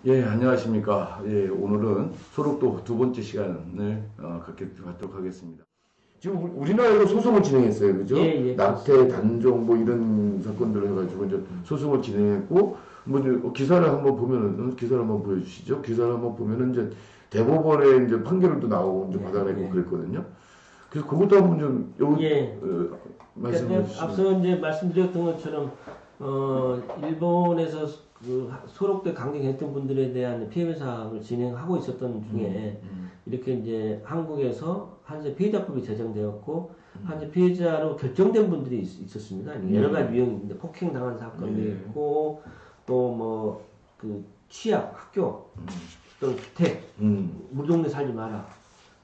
예, 안녕하십니까. 예, 오늘은 소록도 두 번째 시간을 갖도록 하겠습니다. 지금 우리나라에도 소송을 진행했어요. 그죠? 예, 예, 낙태, 단종 뭐 이런 사건들을 해가지고 이제 소송을 진행했고, 뭐 이제 기사를 한번 보면은, 기사를 한번 보여주시죠. 기사를 한번 보면은 이제 대법원에 이제 판결도 나오고 이제 받아내고 그랬거든요. 그래서 그것도 한번 좀 예. 말씀해 그러니까 주시죠. 앞서 이제 말씀드렸던 것처럼 일본에서 그 소록돼 강경했던 분들에 대한 피해배상을 진행하고 있었던 중에 이렇게 이제 한국에서 한세 피해자법이 제정되었고 한세 피해자로 결정된 분들이 있었습니다. 여러 가지 유형인데 폭행 당한 사건도 있고 또 뭐 그 취약 학교 또는 주택 우리 동네 살지 마라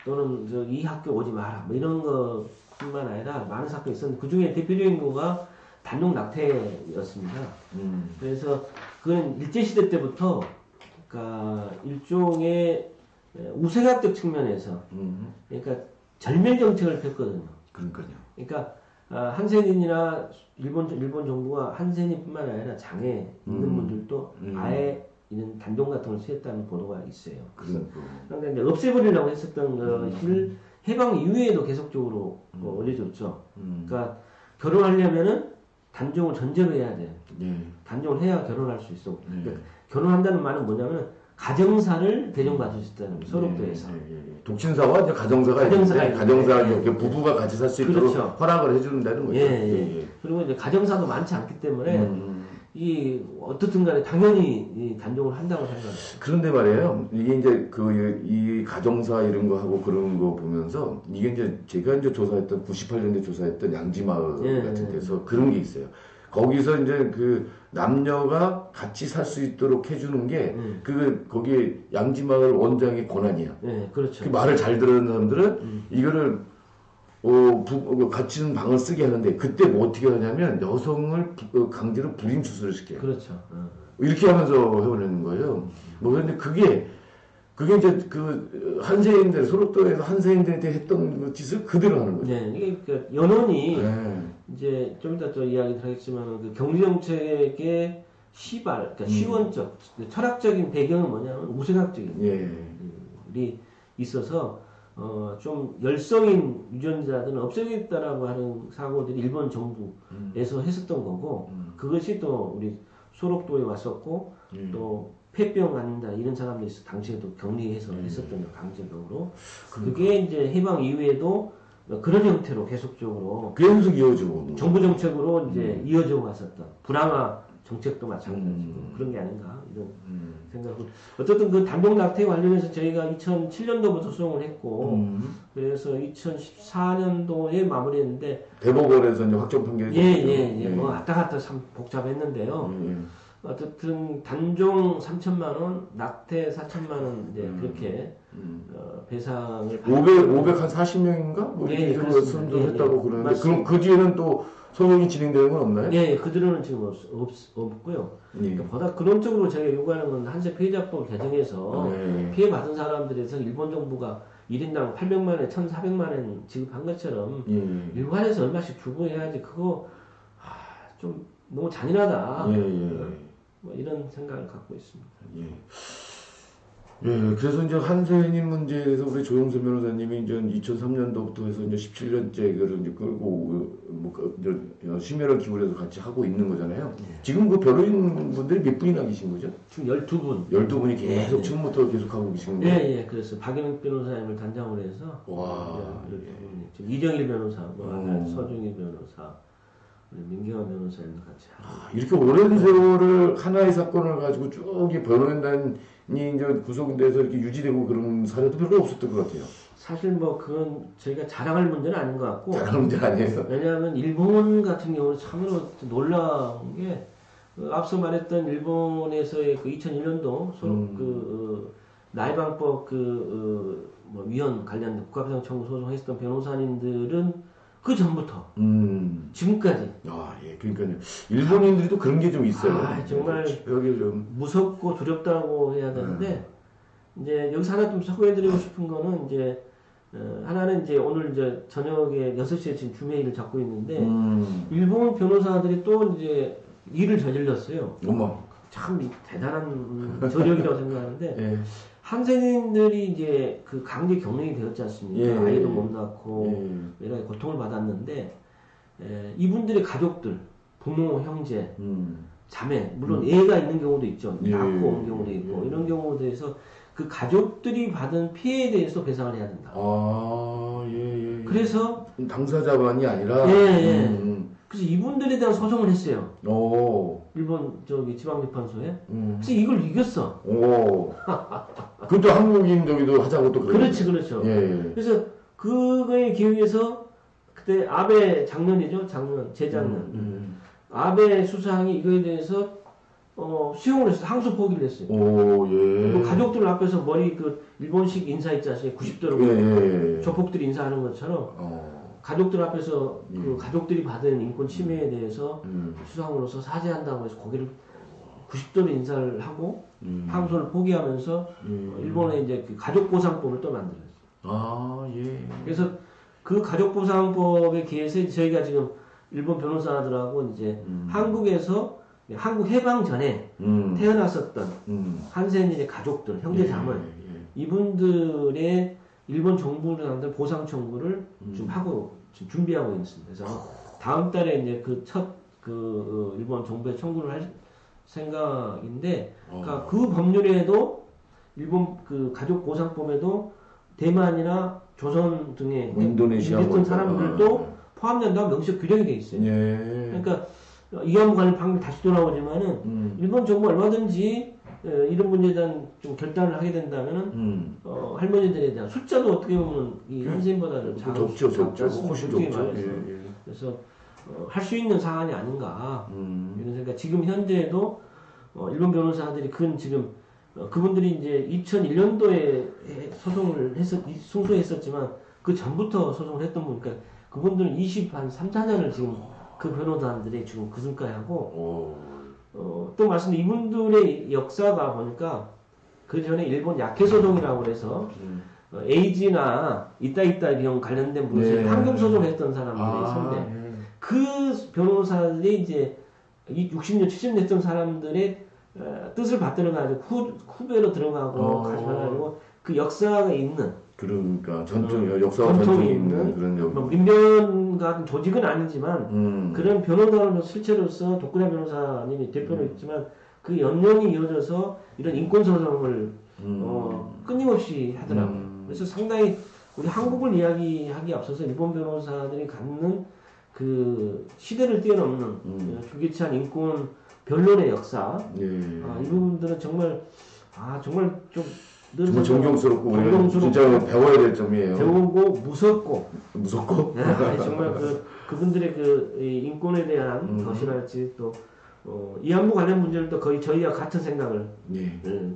또는 이 학교 오지 마라 뭐 이런 것뿐만 아니라 많은 사건이 있었는데 그 중에 대표적인 거가 단독 낙태였습니다. 그래서 그건 일제시대 때부터 그러니까 일종의 우생학적 측면에서 그러니까 절멸 정책을 폈거든요. 그러니까요. 그러니까 한센인이나 일본 정부가 한센인뿐만 아니라 장애 있는 분들도 아예 이런 단종 같은 걸 취했다는 보도가 있어요. 그러니까 이제 없애버리려고 했었던 것을 해방 이후에도 계속적으로 올려줬죠. 그러니까 결혼하려면은 단종을 전제로 해야 돼. 단종을 해야 결혼할 수 있어. 그러니까 결혼한다는 말은 뭐냐면 가정사를 대종받을 수 있다는 거예요. 소록도에서. 독친사와 이제 가정사가 있는데 가정사 이렇게 부부가 같이 살 수 있도록 그렇죠. 허락을 해준다는 거죠. 그리고 이제 가정사도 많지 않기 때문에 이 어떻든 간에 당연히 이 단종을 한다고 생각합니다. 그런데 말이에요. 이게 이제 이 가정사 이런 거 하고 그런 거 보면서 이게 이제 제가 이제 조사했던 98년에 조사했던 양지마을 같은 데서 그런 게 있어요. 거기서 이제 그 남녀가 같이 살 수 있도록 해주는 게 거기 양지마을 원장의 권한이야. 그렇죠. 그 말을 잘 들은 사람들은 이거를 같이 방을 쓰게 하는데 그때 뭐 어떻게 하냐면 여성을 강제로 불임 수술을 시켜요. 그렇죠. 이렇게 하면서 해오려는 거예요. 뭐 그런데 그게 이제 그 한세인들 소록도에서 한세인들한테 했던 그 짓을 그대로 하는 거죠. 이게 그 연원이 이제 좀 이따 또 이야기 하겠지만 그 경제정책의 시발, 그러니까 시원적, 철학적인 배경은 뭐냐면 우생학적인 일이 있어서 좀 열성인 유전자들은 없애겠다라고 하는 사고들이 일본 정부에서 했었던 거고 그것이 또 우리 소록도에 왔었고 또 폐병 갖는다 이런 사람들이 당시에도 격리해서 했었던 강제적으로 그게 이제 해방 이후에도 그런 형태로 계속 이어지고 정부 정책으로 이제 이어져 왔었던 불황화 정책도 마찬가지고 그런 게 아닌가 이런 생각을 어쨌든 그 단독 낙태 관련해서 저희가 2007년도부터 소송을 했고 그래서 2014년도에 마무리했는데 대법원에서 이제 확정 판결이 뭐 왔다 갔다 참 복잡했는데요. 어쨌든 단종 3천만 원, 낙태 4천만 원 이제 그렇게 배상을 540명인가? 뭐 이렇게 선정했다고 그러는데 그럼 그 뒤에는 또 소송이 진행되는 건 없나요? 그들은 지금 없고요. 그러니까 보다 근원적으로 제가 요구하는 건 한세 피해자법 개정해서 피해받은 사람들에서 일본 정부가 1인당 800만 원, 1,400만 원 지급한 것처럼 일관해서 얼마씩 주고 해야지 그거 좀 너무 잔인하다. 뭐 이런 생각을 갖고 있습니다. 그래서 이제 한세인 문제에 대해서 우리 조영선 변호사님이 이제 2003년도부터 해서 이제 17년째 이거를 이제 끌고 심혈을 기울여서 같이 하고 있는 거잖아요. 지금 그 변호인 분들이 몇 분이나 계신 거죠? 지금 12분. 12분이 계속 처음부터 계속 하고 계신 거예요? 그래서 박영익 변호사님을 단장으로 해서 와. 12분이 지금 이정일 변호사, 서중일 변호사, 민경환 변호사님도 같이 하고. 이렇게 오랜 세월을 하나의 사건을 가지고 쭉 변호인단이 이제 구성돼서 이렇게 유지되고 그런 사례도 별로 없었던 것 같아요. 사실 뭐 그건 저희가 자랑할 문제는 아닌 것 같고. 자랑할 문제는 아니에요. 왜냐하면 일본 같은 경우는 참으로 놀라운 게 앞서 말했던 일본에서의 그 2001년도 나이방법 뭐 위헌 관련 국가배상 청구 소송했던 변호사님들은 그 전부터 지금까지 그러니까요. 일본인들이 또 그런 게 좀 있어요. 정말 여기 좀 무섭고 두렵다고 해야 되는데 이제 여기서 하나 좀 소개해드리고 싶은 거는 이제 하나는 이제 오늘 이제 저녁에 6시에 지금 주메일을 잡고 있는데 일본 변호사들이 또 이제 일을 저질렀어요. 어머. 참 대단한 저력이라고 생각하는데 예. 한센인들이 이제 그 강제 경력이 되었지 않습니까? 예. 아이도 못 낳고 여러 가지 고통을 받았는데 이분들의 가족들, 부모, 형제, 자매, 물론 애가 있는 경우도 있죠. 낳고 온 경우도 있고 이런 경우에 대해서 그 가족들이 받은 피해에 대해서 배상을 해야 된다. 아, 예. 그래서 당사자만이 아니라 그래서 이분들에 대한 소송을 했어요. 오. 일본 지방재판소에. 그래서 이걸 이겼어. 오. 그것도 한국인 저기도 하자고 또 그렇지, 그렇죠. 예. 그래서 그거에 기억해서 그때 아베 장년이죠, 재작년. 아베 수상이 이거에 대해서 수용을 했어, 항소 포기를 했어요. 오, 예. 그리고 가족들 앞에서 머리 그 일본식 인사 있지 않습니까? 90도로 조폭들이 인사하는 것처럼 가족들 앞에서 그 가족들이 받은 인권 침해에 대해서 수상으로서 사죄한다고 해서 고개를 90도로 인사를 하고 항소를 포기하면서 일본의 이제 그 가족보상법을 또 만들었어요. 아, 예. 그래서 그 가족보상법에 기해서 저희가 지금 일본 변호사들하고 이제 한국에서 한국 해방 전에 태어났었던 한센인의 가족들, 형제자매 이분들의 일본 정부를 상대로 보상 청구를 지금 지금 준비하고 있습니다. 그래서 다음 달에 이제 그 첫 일본 정부에 청구를 할 생각인데, 그러니까 그 법률에도 일본 그 가족 보상법에도 대만이나 조선 등의 인도네시아 있던 사람들도 포함된다고 명시적 규정이 돼 있어요. 예. 그러니까 이해한 관련 방법이 다시 돌아오지만은 일본 정부 얼마든지 이런 문제에 대한 좀 결단을 하게 된다면은 할머니들에 대한 숫자도 어떻게 보면 이 한센보다는 적죠. 훨씬 적죠. 그래서 할 수 있는 사안이 아닌가 이런 생각. 지금 현재에도 일본 변호사들이 지금 그분들이 이제 2001년도에 소송을 승소했었지만 그 전부터 소송을 했던 분이니까 그분들은 3~4년을 지금 그 변호사들이 지금 그승까지 하고 또 말씀드린 이분들의 역사가 보니까 그 전에 일본 약해소송이라고 해서 에이즈나 이따 병 관련된 문제에 판결소송을 했던 사람들의 선배 그 변호사들이 이제 60년 70년 했던 사람들의 뜻을 받들어 가지고 후배로 들어가고 가져가지고 그 역사가 있는 그러니까 역사와 전통이 있는 그런 뭐 민변 같은 조직은 아니지만 그런 변호사로서 실체로서 독구나 변호사님이 대표로 있지만 그 연령이 이어져서 이런 인권 소송을 끊임없이 하더라고요. 그래서 상당히 우리 한국을 이야기하기 앞서서 일본 변호사들이 갖는 그 시대를 뛰어넘는 규기찬 인권 변론의 역사 이 부분들은 정말 좀 정말 존경스럽고 진짜 배워야 될 점이에요. 배우고 무섭고 네, 정말 그분들의 그 인권에 대한 것이랄지 또 이안부 관련 문제를 거의 저희와 같은 생각을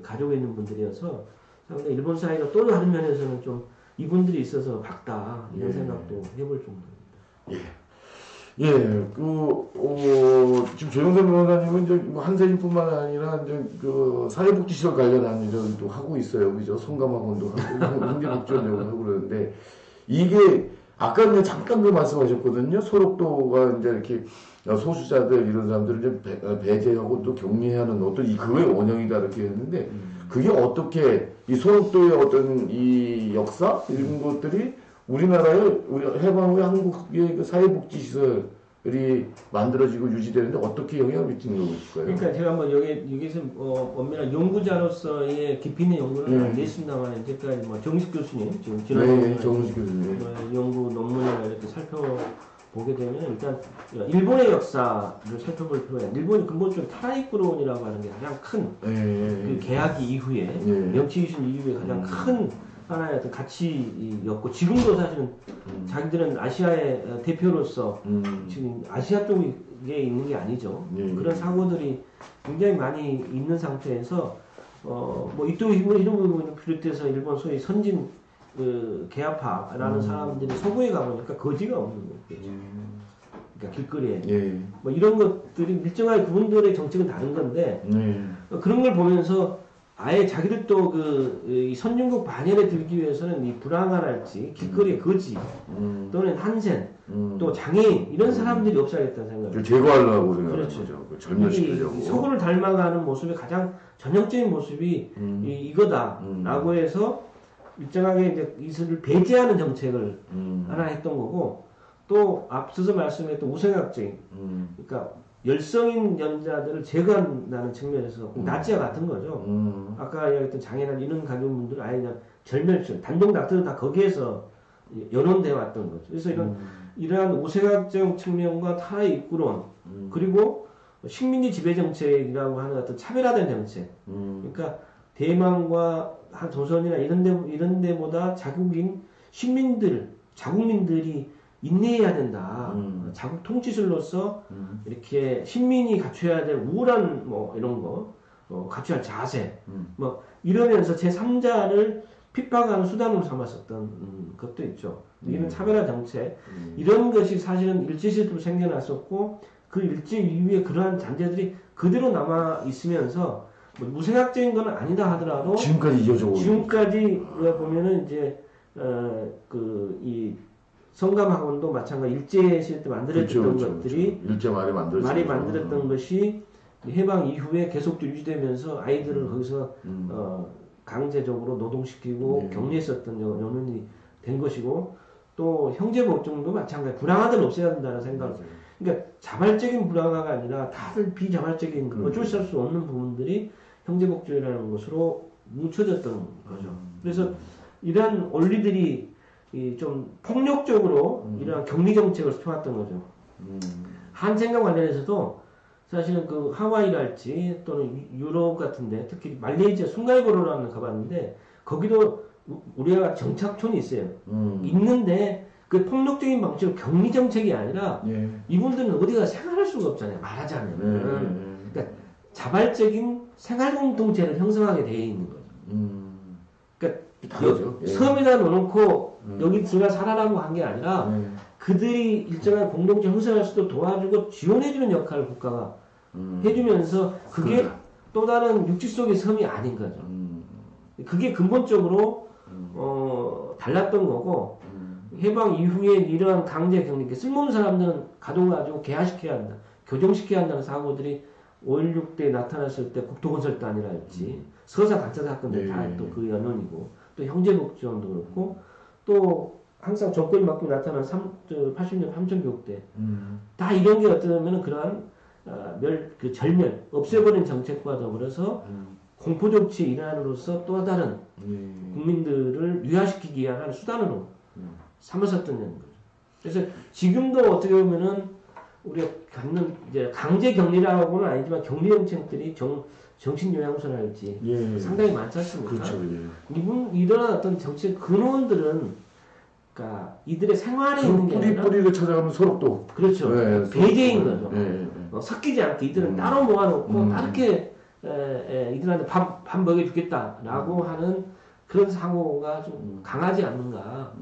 가지고 있는 분들이어서 상당히 일본 사회가 또 다른 면에서는 좀 이분들이 있어서 밝다 이런 생각도 해볼 정도입니다. 지금 조영선 변호사님은 이제 한센인뿐만 아니라 이제 그 사회복지시설 관련한 일도 하고 있어요, 그죠? 성감학원도 하고 현대복지원도 하고 그러는데 이게 아까 그냥 잠깐 말씀하셨거든요. 소록도가 이제 이렇게 소수자들 이런 사람들을 이제 배제하고 또 격리하는 어떤 그거의 원형이다 이렇게 했는데 그게 어떻게 이 소록도의 어떤 이 역사 이런 것들이 우리나라의 해방 후에 한국의 그 사회복지시설이 만들어지고 유지되는데 어떻게 영향을 미치는 것일까요? 그러니까 제가 한번 여기서 엄밀한 연구자로서의 깊이 있는 연구를 안 했습니다만 이제까지 정식 교수님 지금 정식 교수님 연구 논문을 이렇게 살펴보게 되면 일단 일본의 역사를 살펴볼 필요가 있어요. 일본이 근본적으로 타라이꾸론이라고 하는 게 가장 큰 그 계약이 이후에 명치 유신 이후에 가장 큰 하나의 어떤 가치였고 지금도 사실은 자기들은 아시아의 대표로서 지금 아시아 쪽에 있는 게 아니죠. 그런 사고들이 굉장히 많이 있는 상태에서 이쪽 이런 부분을 비롯해서 일본 소위 선진 개화파라는 사람들이 서구에 가보니까 거지가 없는 거죠. 그러니까 길거리에 이런 것들이 일정하게 그분들의 정책은 다른 건데 그런 걸 보면서 아예 자기들도 이 선진국 반열에 들기 위해서는 이 불황화랄지 길거리의 거지 또는 한센 또 장애인 이런 사람들이 없어야겠다는 생각을 제거하려고 생각하는 그렇죠. 거죠. 절멸시키려고. 이 서구를 닮아가는 모습의 가장 전형적인 모습이 이거다라고 해서 일정하게 이제 이슬을 배제하는 정책을 하나 했던 거고 또 앞서서 말씀했던 우생학적인 그러니까 열성인 연자들을 제거한다는 측면에서 나치와 같은 거죠. 아까 이야기했던 장애나 이런 가족분들은 아예 그냥 절멸시 단종 닥터도 다 거기에서 연원되어 왔던 거죠. 그래서 이러한 우생학적 측면과 타의 입구론 그리고 식민지 지배 정책이라고 하는 어떤 차별화된 정책. 그러니까 대만과 한 조선이나 이런 데보다 자국인 식민들, 자국민들이 인내해야 된다. 자국 통치술로서 이렇게 식민이 갖춰야 될 우월한 뭐 이런 거, 갖춰야 할 자세, 뭐 이러면서 제3자를 핍박하는 수단으로 삼았었던 것도 있죠. 이런 차별화 정책, 이런 것이 사실은 일제시대로 생겨났었고 그 일제 이후에 그러한 잔재들이 그대로 남아 있으면서 뭐 무생학적인 건 아니다 하더라도 지금까지 이어져 오고 지금까지 보면은 이제 이 성감학원도 마찬가지 일제시대 때 만들어졌던 것들이 일제 말이 만들었던 것이 해방 이후에 계속 유지되면서 아이들을 거기서 강제적으로 노동시키고 격리했었던 요인이 된 것이고 또 형제복종도 마찬가지 불황화를 없애야 된다는 생각. 그러니까 자발적인 불황화가 아니라 다들 비자발적인 어쩔 수 없는 부분들이 형제복종이라는 것으로 뭉쳐졌던 거죠. 그래서 이러한 원리들이 좀 폭력적으로 이러한 격리 정책을 펴왔던 거죠. 한센과 관련해서도 사실은 그 하와이랄지 또는 유럽 같은데 특히 말레이시아 숭갈보로라는 가봤는데 거기도 우리가 정착촌이 있어요. 있는데 그 폭력적인 방식으로 격리 정책이 아니라 이분들은 어디가 생활할 수가 없잖아요. 말하자면. 그러니까 자발적인 생활 공동체를 형성하게 되어 있는 거죠. 그러니까 섬에다 넣어놓고 여기 들어가 살아라고 한 게 아니라 그들이 일정한 공동체 형성할 수도 도와주고 지원해주는 역할을 국가가 해주면서 그게 또 다른 육지 속의 섬이 아닌 거죠. 그게 근본적으로 달랐던 거고 해방 이후에 이러한 강제 격리, 쓸모없는 사람들은 가둬가지고 개화시켜야 한다, 교정시켜야 한다는 사고들이 5.16 때 나타났을 때 국토건설단이랄지 서사 가짜 사건들 다 또 그 연원이고 또 형제복지원도 그렇고 또 항상 정권이 바뀌고 나타난 80년 삼천교육 때 다 이런 게 어쩌면 그러한 절멸, 없애버린 정책과 더불어서 공포정치에 일환으로서 또 다른 국민들을 유화시키기 위한 수단으로 삼았었던 거죠. 그래서 지금도 어떻게 보면은 우리가 갖는 이제 강제 격리라고는 아니지만 격리 정책들이 정신요양소랄지 상당히 많지 않습니까? 그렇죠. 이런 어떤 정책 근원들은 그러니까 이들의 생활에 있는 게 아니라 뿌리를 찾아가면 서로 또 그렇죠. 배제인 거죠. 섞이지 않게 이들은 따로 모아놓고 다르게 이들한테 밥 먹여주겠다라고 하는 그런 사고가 좀 강하지 않는가.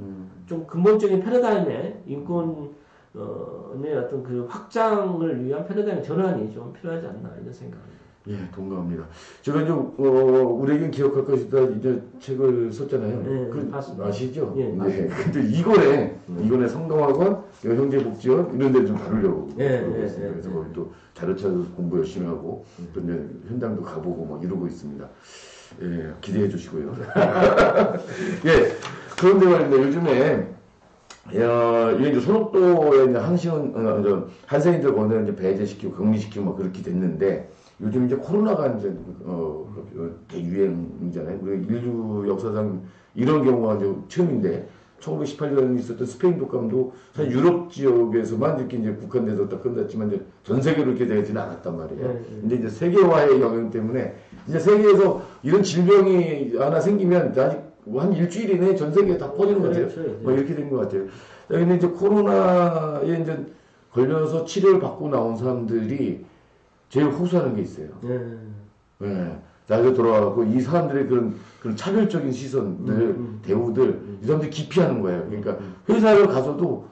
좀 근본적인 패러다임의 인권의 어떤 그 확장을 위한 패러다임 전환이 좀 필요하지 않나 이런 생각입니다. 예, 동감합니다. 제가 이제 우리에겐 기억할 것이다 이제 책을 썼잖아요. 네, 봤습니다. 아시죠? 예, 네. 근데 이번에 성감학원, 형제복지원 이런 데 좀 다루려고 그러고 있습니다. 그래서 거기 또 자료 찾아서 공부 열심히 하고 또 이제 현장도 가보고 막 이러고 있습니다. 예, 기대해 주시고요. 예, 그런데 말입니다. 요즘에 이게 이제 소록도에 이제 한센인들 거는 이제 배제시키고 격리시키고 막 그렇게 됐는데 요즘 이제 코로나가 이제 대유행이잖아요. 우리 인류 역사상 이런 경우가 이제 처음인데 1918년에 있었던 스페인 독감도 사실 유럽 지역에서만 이렇게 이제 국한돼서 딱 끝났지만 이제 전 세계로 이렇게 되지는 않았단 말이에요. 근데 이제 세계화의 영향 때문에 이제 세계에서 이런 질병이 하나 생기면 아직 한 일주일 이내에 전 세계에 다 퍼지는 것 같아요. 뭐 이렇게 된 것 같아요. 근데 이제 코로나에 이제 걸려서 치료를 받고 나온 사람들이 제일 호소하는 게 있어요. 나중에 돌아가고 이 사람들의 그런 차별적인 시선들, 대우들, 이 사람들이 기피하는 거예요. 그러니까 회사를 가서도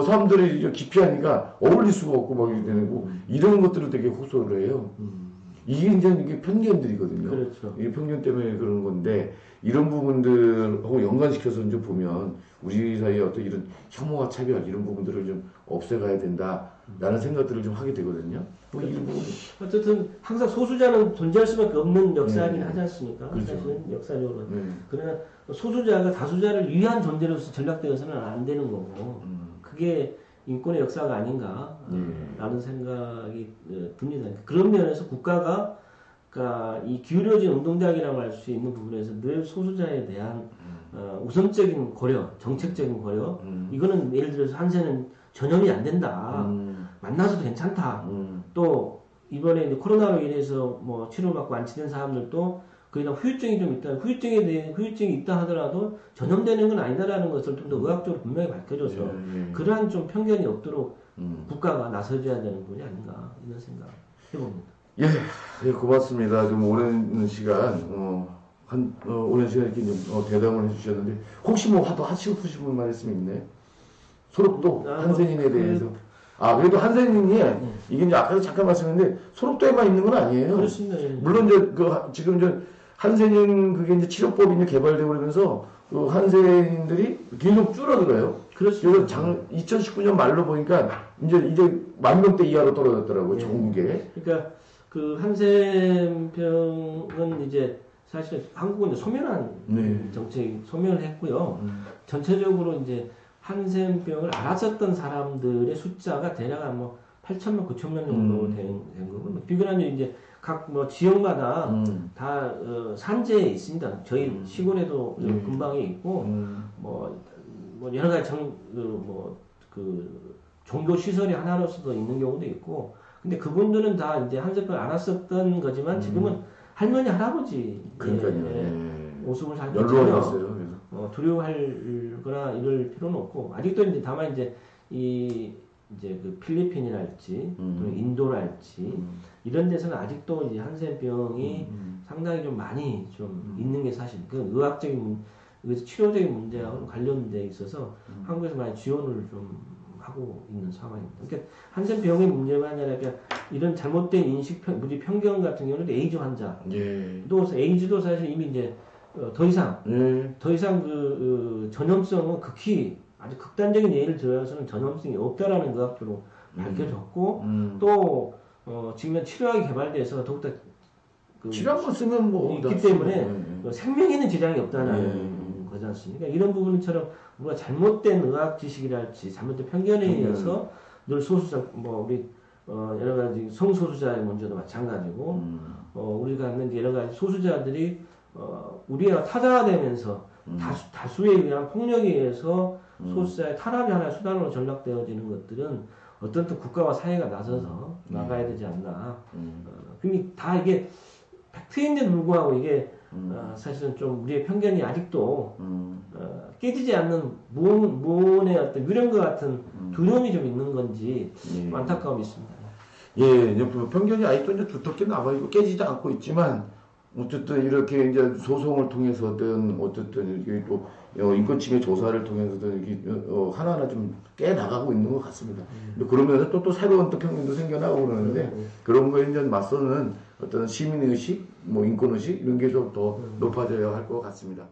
사람들이 이제 기피하니까 어울릴 수가 없고 막 이렇게 되고 이런 것들을 되게 호소를 해요. 이게 이제 편견들이거든요. 그렇죠. 이 편견 때문에 그런 건데 이런 부분들하고 연관시켜서 이제 보면 우리 사이에 어떤 이런 혐오와 차별 이런 부분들을 좀 없애가야 된다라는 생각들을 좀 하게 되거든요. 뭐 이런 부분 어쨌든 항상 소수자는 존재할 수밖에 없는 역사이긴 네. 하지 않습니까? 그렇죠. 사실은 역사적으로. 네. 그러나 소수자가 다수자를 위한 존재로서 전락되어서는 안 되는 거고 그게 인권의 역사가 아닌가라는 생각이 듭니다. 그런 면에서 국가가 그러니까 이 기울여진 운동장이라고 할 수 있는 부분에서 늘 소수자에 대한 우선적인 고려, 정책적인 고려 이거는 예를 들어서 한세는 전염이 안 된다. 만나서도 괜찮다. 또 이번에 이제 코로나로 인해서 뭐 치료받고 완치된 사람들도 그냥 후유증이 좀 있다. 후유증에 대해 후유증이 있다 하더라도 전염되는 건 아니다라는 것을 좀 더 의학적으로 분명히 밝혀줘서 그러한 좀 편견이 없도록 국가가 나서줘야 되는 분이 아닌가 이런 생각 해봅니다. 예, 예, 고맙습니다. 좀 오랜 시간 오랜 시간 이렇게 좀 대담을 해주셨는데 혹시 뭐 더 하시고 싶은 말씀이 있나요? 소록도 한센인에 대해서. 그래도 한센인이 이게 이제 아까도 잠깐 말씀했는데 소록도에만 있는 건 아니에요. 그렇습니다. 예. 물론 이제 지금 이제 한센인 그게 이제 치료법이 이제 개발되고 그러면서 그 한센인들이 계속 줄어들어요. 그렇습니다. 그래서 2019년 말로 보니까 이제 10,000명대 이하로 떨어졌더라고요. 전국에. 그러니까 그 한센병은 이제 사실 한국은 이제 소멸한 정책이 소멸을 했고요. 전체적으로 이제 한센병을 알았었던 사람들의 숫자가 대략 뭐 8,000명, 9,000명 정도 된 거고 비교하면 이제 각 뭐 지역마다 다 산재에 있습니다. 저희 시골에도 근방에 있고 뭐 여러 가지 그 종교 시설이 하나로서도 있는 경우도 있고 근데 그분들은 다 이제 한센병을 알았었던 거지만 지금은 할머니 할아버지 오습을 잘 연로하셨어요. 두려워할 거나 이럴 필요는 없고 아직도 이제 다만 이제 이제 그 필리핀이랄지 또는 인도랄지 이런 데서는 아직도 이제 한센병이 상당히 좀 많이 좀 있는 게 사실 그 의학적인 그래서 치료적인 문제하고 관련돼 있어서 한국에서 많이 지원을 좀 하고 있는 상황입니다. 그러니까 한센병의 문제만 아니라 이런 잘못된 인식 무지 편견 같은 경우는 에이즈 환자도 에이즈도 사실 이미 이제 더 이상 그 전염성은 극히 아주 극단적인 예를 들어서는 전염성이 없다라는 의학적으로 밝혀졌고 또 지금 치료약이 개발돼서 더욱더 치료약만 쓰면 뭐 있기 때문에 생명에는 지장이 없다는 거지 않습니까? 이런 부분처럼 우리가 잘못된 의학 지식이랄지 잘못된 편견에 의해서 늘 소수자 우리 여러 가지 성소수자의 문제도 마찬가지고 우리가 하는 여러 가지 소수자들이 우리가 타자화되면서 다수에 의한 폭력에 의해서 소수자의 탄압이 하나의 수단으로 전락되어지는 것들은 어떤 또 국가와 사회가 나서서 나가야 되지 않나. 그러니 다 이게 팩트인데 불구하고 이게 사실은 좀 우리의 편견이 아직도 깨지지 않는 무언의 어떤 유령과 같은 두려움이 좀 있는 건지 안타까움이 있습니다. 예, 이제 편견이 아직도 이제 두텁게 남아있고 깨지지 않고 있지만 어쨌든 이렇게 이제 소송을 통해서든 어쨌든 이게 또 인권침해 조사를 통해서든 이렇게 하나하나 좀 깨 나가고 있는 것 같습니다. 그러면서 또 새로운 또 편견도 생겨나고 그러는데 그런 거에 이제 맞서는 어떤 시민의식, 뭐 인권의식 이런 게 좀 더 높아져야 할 것 같습니다.